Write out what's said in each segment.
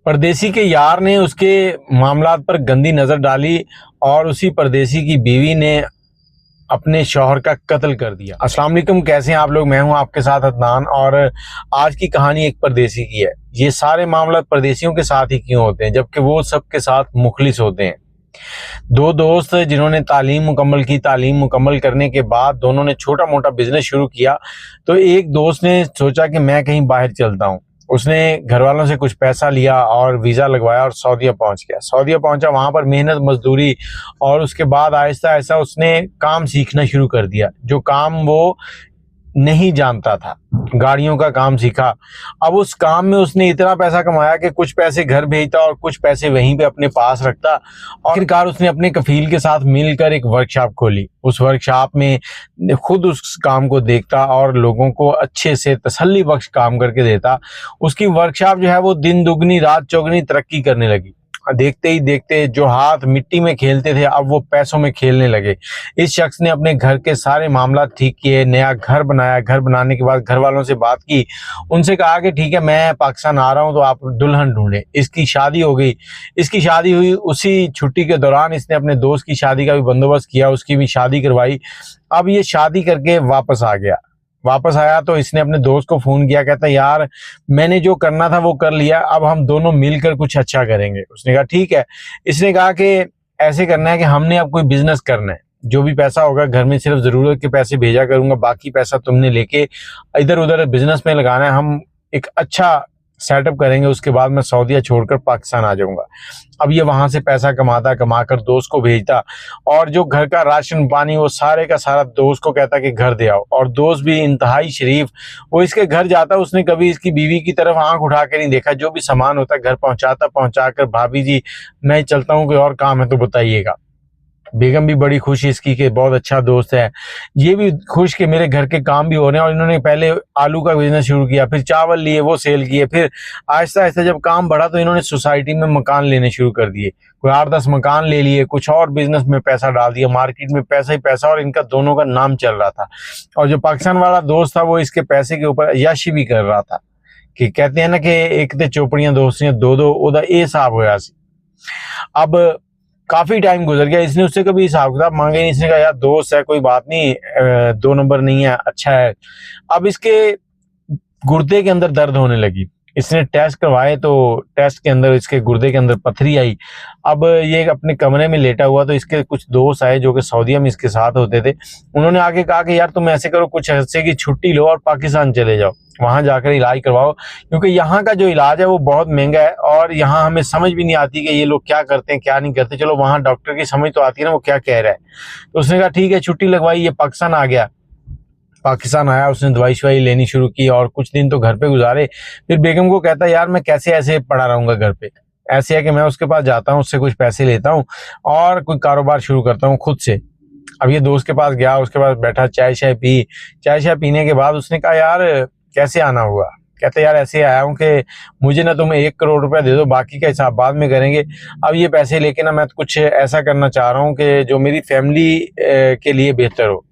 परदेसी के यार ने उसके मामलात पर गंदी नज़र डाली और उसी परदेसी की बीवी ने अपने शौहर का कत्ल कर दिया। अस्सलाम वालेकुम, कैसे हैं आप लोग? मैं हूं आपके साथ अदनान और आज की कहानी एक परदेसी की है। ये सारे मामला परदेसियों के साथ ही क्यों होते हैं जबकि वो सबके साथ मुखलिस होते हैं। दो दोस्त जिन्होंने तालीम मुकम्मल की, तालीम मुकम्मल करने के बाद दोनों ने छोटा मोटा बिजनेस शुरू किया। तो एक दोस्त ने सोचा कि मैं कहीं बाहर चलता हूँ। उसने घर वालों से कुछ पैसा लिया और वीज़ा लगवाया और सऊदीया पहुंच गया। सऊदीया पहुंचा, वहां पर मेहनत मजदूरी और उसके बाद आहिस्ता आहिस्ता उसने काम सीखना शुरू कर दिया, जो काम वो नहीं जानता था। गाड़ियों का काम सीखा। अब उस काम में उसने इतना पैसा कमाया कि कुछ पैसे घर भेजता और कुछ पैसे वहीं पे अपने पास रखता। और आखिरकार उसने अपने कफील के साथ मिलकर एक वर्कशॉप खोली। उस वर्कशॉप में खुद उस काम को देखता और लोगों को अच्छे से तसल्ली बख्श काम करके देता। उसकी वर्कशॉप जो है वो दिन दुगनी रात चौगनी तरक्की करने लगी। देखते ही देखते जो हाथ मिट्टी में खेलते थे अब वो पैसों में खेलने लगे। इस शख्स ने अपने घर के सारे मामला ठीक किए, नया घर बनाया। घर बनाने के बाद घर वालों से बात की, उनसे कहा कि ठीक है मैं पाकिस्तान आ रहा हूं तो आप दुल्हन ढूंढें। इसकी शादी हो गई। इसकी शादी हुई, उसी छुट्टी के दौरान इसने अपने दोस्त की शादी का भी बंदोबस्त किया, उसकी भी शादी करवाई। अब ये शादी करके वापस आ गया। वापस आया तो इसने अपने दोस्त को फोन किया, कहता यार मैंने जो करना था वो कर लिया, अब हम दोनों मिलकर कुछ अच्छा करेंगे। उसने कहा ठीक है। इसने कहा कि ऐसे करना है कि हमने अब कोई बिजनेस करना है, जो भी पैसा होगा घर में सिर्फ जरूरत के पैसे भेजा करूंगा, बाकी पैसा तुमने लेके इधर उधर बिजनेस में लगाना है। हम एक अच्छा सेटअप करेंगे, उसके बाद मैं सऊदीया छोड़कर पाकिस्तान आ जाऊंगा। अब ये वहां से पैसा कमाता, कमाकर दोस्त को भेजता और जो घर का राशन पानी वो सारे का सारा दोस्त को कहता कि घर दे आओ। और दोस्त भी इंतहाई शरीफ, वो इसके घर जाता, उसने कभी इसकी बीवी की तरफ आंख उठा के नहीं देखा। जो भी सामान होता घर पहुंचाता, पहुंचाकर भाभी जी मैं चलता हूँ, कोई और काम है तो बताइएगा। बेगम भी बड़ी खुश इसकी कि बहुत अच्छा दोस्त है। ये भी खुश कि मेरे घर के काम भी हो रहे हैं। और इन्होंने पहले आलू का बिजनेस शुरू किया, फिर चावल लिए वो सेल किए, फिर आहिस्ता आहिस्ता जब काम बढ़ा तो इन्होंने सोसाइटी में मकान लेने शुरू कर दिए। कोई 8-10 मकान ले लिए, कुछ और बिजनेस में पैसा डाल दिया, मार्केट में पैसा ही पैसा, और इनका दोनों का नाम चल रहा था। और जो पाकिस्तान वाला दोस्त था वो इसके पैसे के ऊपर अय्याशी भी कर रहा था। कि कहते हैं ना कि एक ते चौपड़ियां दोस्तियां दो दो ओदा ए हिसाब होया सी। अब काफी टाइम गुजर गया, इसने उससे कभी हिसाब किताब मांगे नहीं। इसने कहा यार दोस्त है, कोई बात नहीं, 2 नंबर नहीं है, अच्छा है। अब इसके गुर्दे के अंदर दर्द होने लगी। इसने टेस्ट करवाए तो टेस्ट के अंदर इसके गुर्दे के अंदर पथरी आई। अब ये अपने कमरे में लेटा हुआ तो इसके कुछ दोस्त आए जो कि सऊदीया में इसके साथ होते थे। उन्होंने आके कहा कि यार तुम ऐसे करो, कुछ अरसे की छुट्टी लो और पाकिस्तान चले जाओ, वहां जाकर इलाज करवाओ, क्योंकि यहाँ का जो इलाज है वो बहुत महंगा है और यहाँ हमें समझ भी नहीं आती कि ये लोग क्या करते हैं क्या नहीं करते। चलो वहां डॉक्टर की समझ तो आती है ना वो क्या कह रहा है। तो उसने कहा ठीक है, छुट्टी लगवाई, ये पाकिस्तान आ गया। पाकिस्तान आया, उसने दवाई शवाई लेनी शुरू की और कुछ दिन तो घर पे गुजारे। फिर बेगम को कहता यार मैं कैसे ऐसे पड़ा रहूंगा घर पे, ऐसे है कि मैं उसके पास जाता हूँ, उससे कुछ पैसे लेता हूँ और कोई कारोबार शुरू करता हूँ खुद से। अब ये दोस्त के पास गया, उसके पास बैठा, चाय शाय पी। चाय शाय पीने के बाद उसने कहा यार कैसे आना हुआ? कहते यार ऐसे आया हूँ कि मुझे ना तुम 1 करोड़ रुपया दे दो, बाकी का हिसाब बाद में करेंगे। अब ये पैसे लेके ना मैं कुछ ऐसा करना चाह रहा हूँ कि जो मेरी फैमिली के लिए बेहतर हो।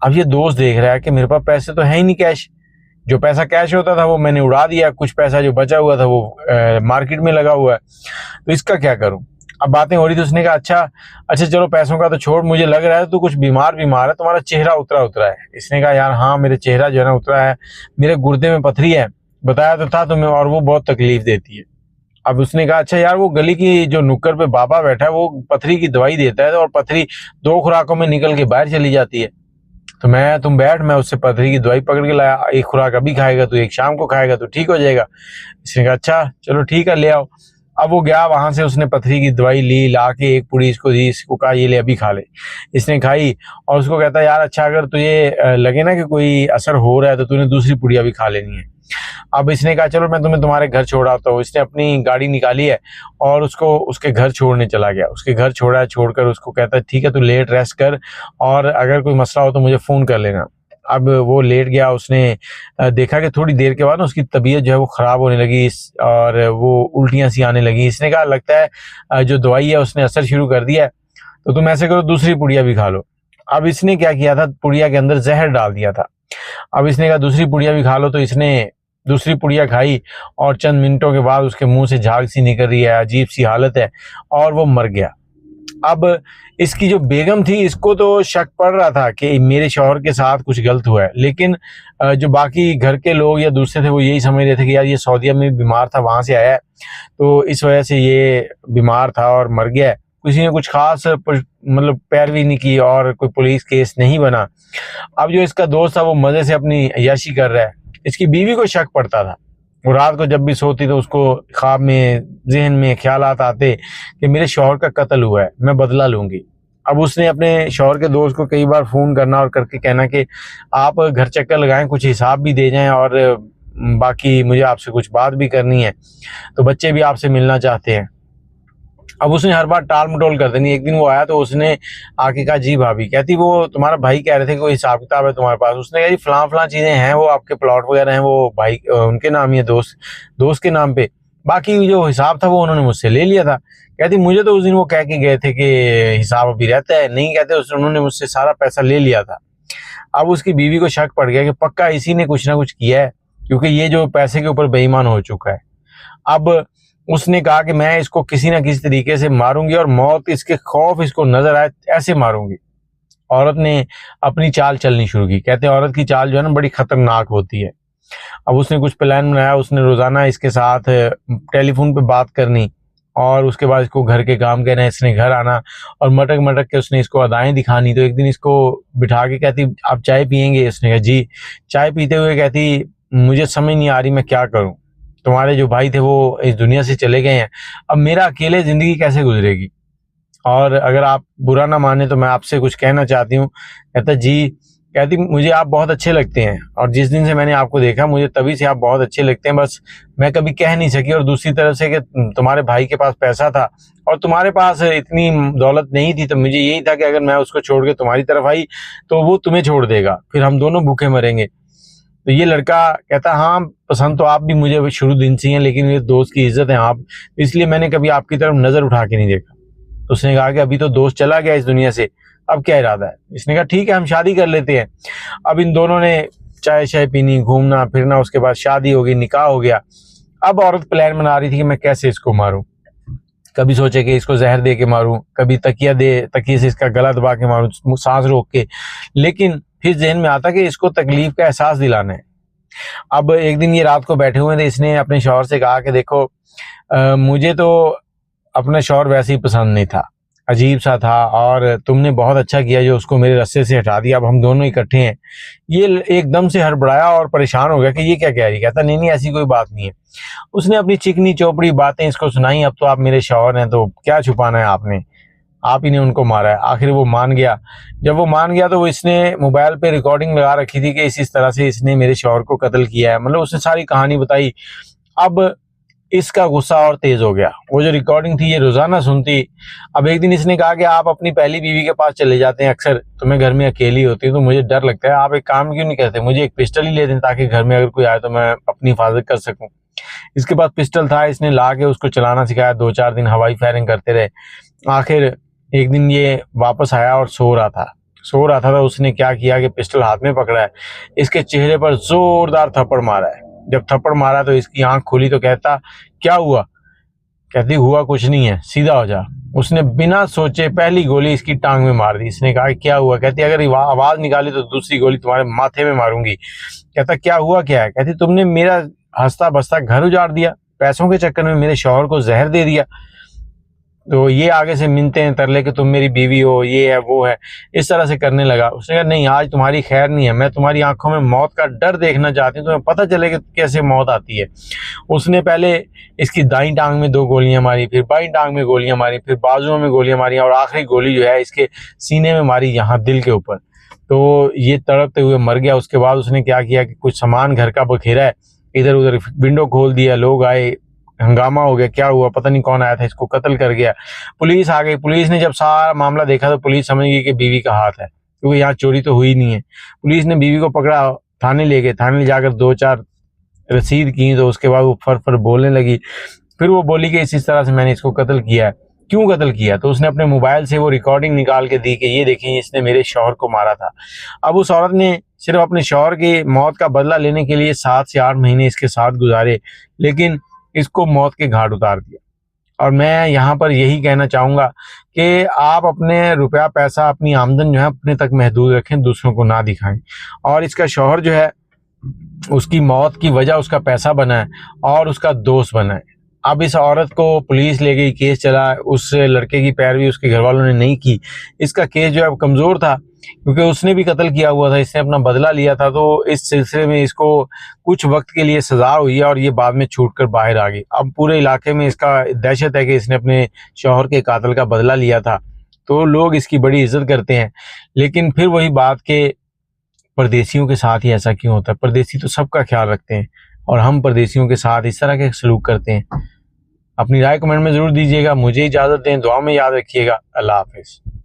अब ये दोस्त देख रहा है कि मेरे पास पैसे तो है ही नहीं कैश, जो पैसा कैश होता था वो मैंने उड़ा दिया, कुछ पैसा जो बचा हुआ था वो मार्केट में लगा हुआ है, तो इसका क्या करूं? अब बातें हो रही थी। उसने कहा अच्छा चलो पैसों का तो छोड़, मुझे लग रहा है तू कुछ बीमार है, तुम्हारा चेहरा उतरा है। इसने कहा यार हाँ मेरे चेहरा जो है ना उतरा है, मेरे गुर्दे में पथरी है, बताया तो था तुम्हें, और वो बहुत तकलीफ देती है। अब उसने कहा अच्छा यार वो गली की जो नुक्कड़ पे बाबा बैठा है वो पथरी की दवाई देता है और पथरी 2 खुराकों में निकल के बाहर चली जाती है, तो तुम बैठ, मैं उससे पथरी की दवाई पकड़ के लाया, 1 खुराक अभी खाएगा तो 1 शाम को खाएगा तो ठीक हो जाएगा। इसने कहा अच्छा चलो ठीक है ले आओ। अब वो गया, वहां से उसने पथरी की दवाई ली, ला के 1 पुड़ी इसको दी, इसको कहा ये ले अभी खा ले। इसने खाई और उसको कहता यार अच्छा अगर तुझे लगे ना कि कोई असर हो रहा है तो तूने दूसरी पुड़ी अभी खा लेनी है। अब इसने कहा चलो मैं तुम्हें तुम्हारे घर छोड़ आता हूँ। इसने अपनी गाड़ी निकाली है और उसको उसके घर छोड़ने चला गया। उसके घर छोड़ा है, छोड़कर उसको कहता है ठीक है तू लेट रेस्ट कर और अगर कोई मसला हो तो मुझे फोन कर लेना। अब वो लेट गया। उसने देखा कि थोड़ी देर के बाद ना उसकी तबीयत जो है वो खराब होने लगी और वो उल्टियां सी आने लगी। इसने कहा लगता है जो दवाई है उसने असर शुरू कर दिया है, तो तुम ऐसे करो दूसरी पुड़िया भी खा लो। अब इसने क्या किया था, पुड़िया के अंदर जहर डाल दिया था। अब इसने कहा दूसरी पुड़िया भी खा लो, तो इसने दूसरी पुड़िया खाई और चंद मिनटों के बाद उसके मुंह से झाग सी निकल रही है, अजीब सी हालत है और वो मर गया। अब इसकी जो बेगम थी, इसको तो शक पड़ रहा था कि मेरे शौहर के साथ कुछ गलत हुआ है, लेकिन जो बाकी घर के लोग या दूसरे थे वो यही समझ रहे थे कि यार ये सऊदीया में बीमार था, वहां से आया है, तो इस वजह से ये बीमार था और मर गया है। किसी ने कुछ खास मतलब पैरवी नहीं की और कोई पुलिस केस नहीं बना। अब जो इसका दोस्त था वो मजे से अपनी अय्याशी कर रहा है। इसकी बीवी को शक पड़ता था, वो रात को जब भी सोती तो उसको ख्वाब में, जहन में ख्यालात आते कि मेरे शौहर का कत्ल हुआ है, मैं बदला लूंगी। अब उसने अपने शौहर के दोस्त को कई बार फोन करना और करके कहना कि आप घर चक्कर लगाएं, कुछ हिसाब भी दे जाएं और बाकी मुझे आपसे कुछ बात भी करनी है, तो बच्चे भी आपसे मिलना चाहते हैं। अब उसने हर बार टाल मटोल कर देनी। एक दिन वो आया तो उसने आके कहा, जी भाभी, कहती वो तुम्हारा भाई कह रहे थे कि कोई हिसाब किताब है तुम्हारे पास। उसने कहा जी फलां फलां चीजें हैं, वो आपके प्लॉट वगैरह हैं, वो भाई उनके नाम ही है, दोस्त के नाम पे, बाकी जो हिसाब था वो उन्होंने मुझसे ले लिया था। कहती मुझे तो उस दिन वो कह के गए थे कि हिसाब अभी रहता है, नहीं कहते उन्होंने मुझसे सारा पैसा ले लिया था। अब उसकी बीवी को शक पड़ गया कि पक्का इसी ने कुछ ना कुछ किया है, क्योंकि ये जो पैसे के ऊपर बेईमान हो चुका है। अब उसने कहा कि मैं इसको किसी ना किसी तरीके से मारूंगी और मौत इसके खौफ इसको नजर आए ऐसे मारूंगी। औरत ने अपनी चाल चलनी शुरू की। कहते हैं औरत की चाल जो है ना बड़ी खतरनाक होती है। अब उसने कुछ प्लान बनाया, उसने रोजाना इसके साथ टेलीफोन पे बात करनी और उसके बाद इसको घर के काम कहना, इसने घर आना और मटक मटक के उसने इसको अदाएं दिखानी। तो एक दिन इसको बिठा के कहती आप चाय पियेंगे? इसने कहा जी। चाय पीते हुए कहती मुझे समझ नहीं आ रही मैं क्या करूं, तुम्हारे जो भाई थे वो इस दुनिया से चले गए हैं, अब मेरा अकेले जिंदगी कैसे गुजरेगी, और अगर आप बुरा ना माने तो मैं आपसे कुछ कहना चाहती हूँ। कहता जी। कहती मुझे आप बहुत अच्छे लगते हैं और जिस दिन से मैंने आपको देखा मुझे तभी से आप बहुत अच्छे लगते हैं, बस मैं कभी कह नहीं सकी। और दूसरी तरफ से कि तुम्हारे भाई के पास पैसा था और तुम्हारे पास इतनी दौलत नहीं थी, तो मुझे यही था कि अगर मैं उसको छोड़ के तुम्हारी तरफ आई तो वो तुम्हें छोड़ देगा, फिर हम दोनों भूखे मरेंगे। तो ये लड़का कहता हाँ पसंद तो आप भी मुझे शुरू दिन से हैं, लेकिन मेरे दोस्त की इज्जत है आप, इसलिए मैंने कभी आपकी तरफ नजर उठा के नहीं देखा। तो उसने कहा कि अभी तो दोस्त चला गया इस दुनिया से, अब क्या इरादा है? इसने कहा ठीक है हम शादी कर लेते हैं। अब इन दोनों ने चाय शाय पीनी, घूमना फिरना, उसके बाद शादी हो गई, निकाह हो गया। अब औरत प्लान बना रही थी कि मैं कैसे इसको मारूं। कभी सोचे कि इसको जहर दे के मारूं, कभी तकिए से इसका गला दबा के मारूं सांस रोक के, लेकिन फिर जहन में आता कि इसको तकलीफ का एहसास दिलाना है। अब एक दिन ये रात को बैठे हुए थे, इसने अपने शौहर से कहा कि देखो मुझे तो अपना शौहर वैसे ही पसंद नहीं था, अजीब सा था, और तुमने बहुत अच्छा किया जो उसको मेरे रास्ते से हटा दिया, अब हम दोनों इकट्ठे हैं। ये एकदम से हड़बड़ाया और परेशान हो गया कि ये क्या कह रही। कहता नहीं ऐसी कोई बात नहीं है। उसने अपनी चिकनी चौपड़ी बातें इसको सुनाई। अब तो आप मेरे शौहर हैं तो क्या छुपाना है आपने, आप ही ने उनको मारा है। आखिर वो मान गया। जब वो मान गया तो वो इसने मोबाइल पे रिकॉर्डिंग लगा रखी थी कि इस तरह से इसने मेरे शौहर को कत्ल किया है, मतलब उसने सारी कहानी बताई। अब इसका गुस्सा और तेज हो गया। वो जो रिकॉर्डिंग थी ये रोजाना सुनती। अब एक दिन इसने कहा कि आप अपनी पहली बीवी के पास चले जाते हैं अक्सर, तो मैं घर में अकेली होती हूँ तो मुझे डर लगता है, आप एक काम क्यों नहीं करते, मुझे एक पिस्टल ही ले दें ताकि घर में अगर कोई आए तो मैं अपनी हिफाजत कर सकूं। इसके पास पिस्टल था, इसने ला के उसको चलाना सिखाया। 2-4 दिन हवाई फायरिंग करते रहे। आखिर एक दिन ये वापस आया और सो रहा था तो उसने क्या किया कि पिस्टल हाथ में पकड़ा है, इसके चेहरे पर जोरदार थप्पड़ मारा है। जब थप्पड़ मारा तो इसकी आंख खुली तो कहता क्या हुआ? कहती हुआ कुछ नहीं है, सीधा हो जा। उसने बिना सोचे पहली गोली इसकी टांग में मार दी। इसने कहा क्या हुआ? कहती अगर आवाज निकाली तो दूसरी गोली तुम्हारे माथे में मारूंगी। कहता क्या हुआ क्या है? कहती तुमने मेरा हंसता बसता घर उजाड़ दिया, पैसों के चक्कर में मेरे शौहर को जहर दे दिया। तो ये आगे से मिलते हैं तरले कि तुम मेरी बीवी हो, ये है वो है, इस तरह से करने लगा। उसने कहा नहीं आज तुम्हारी खैर नहीं है, मैं तुम्हारी आंखों में मौत का डर देखना चाहती हूँ, तुम्हें पता चले कि कैसे मौत आती है। उसने पहले इसकी दाईं टांग में 2 गोलियां मारी, फिर बाईं टांग में गोलियां मारी, फिर बाजुओं में गोलियां मारी और आखिरी गोली जो है इसके सीने में मारी, यहाँ दिल के ऊपर। तो ये तड़पते हुए मर गया। उसके बाद उसने क्या किया कि कुछ सामान घर का बखेरा है, इधर उधर विंडो खोल दिया, लोग आए, हंगामा हो गया, क्या हुआ पता नहीं कौन आया था, इसको कत्ल कर गया। पुलिस आ गई। पुलिस ने जब सारा मामला देखा तो पुलिस समझ गई कि बीवी का हाथ है, क्योंकि यहाँ चोरी तो हुई नहीं है। पुलिस ने बीवी को पकड़ा, थाने ले गए। थाने ले जाकर 2-4 रसीद की तो उसके बाद वो फर बोलने लगी। फिर वो बोली कि इस तरह से मैंने इसको कत्ल किया है। क्यों कत्ल किया, तो उसने अपने मोबाइल से वो रिकॉर्डिंग निकाल के दी कि ये देखें इसने मेरे शौहर को मारा था। अब उस औरत ने सिर्फ अपने शौहर की मौत का बदला लेने के लिए 7 से 8 महीने इसके साथ गुजारे, लेकिन इसको मौत के घाट उतार दिया। और मैं यहाँ पर यही कहना चाहूँगा कि आप अपने रुपया पैसा अपनी आमदन जो है अपने तक महदूद रखें, दूसरों को ना दिखाएं। और इसका शौहर जो है उसकी मौत की वजह उसका पैसा बना है और उसका दोस्त बना है। अब इस औरत को पुलिस ले गई, केस चला, उस लड़के की पैरवी उसके घर वालों ने नहीं की। इसका केस जो है कमज़ोर था क्योंकि उसने भी कत्ल किया हुआ था, इसने अपना बदला लिया था, तो इस सिलसिले में इसको कुछ वक्त के लिए सज़ा हुई है और ये बाद में छूटकर बाहर आ गई। अब पूरे इलाके में इसका दहशत है कि इसने अपने शौहर के कातिल का बदला लिया था, तो लोग इसकी बड़ी इज्जत करते हैं। लेकिन फिर वही बात के परदेशियों के साथ ही ऐसा क्यों होता है? परदेशी तो सबका ख्याल रखते हैं और हम परदेशियों के साथ इस तरह के सलूक करते हैं। अपनी राय कमेंट में ज़रूर दीजिएगा। मुझे इजाज़त दें, दुआ में याद रखिएगा। अल्लाह हाफ़िज़।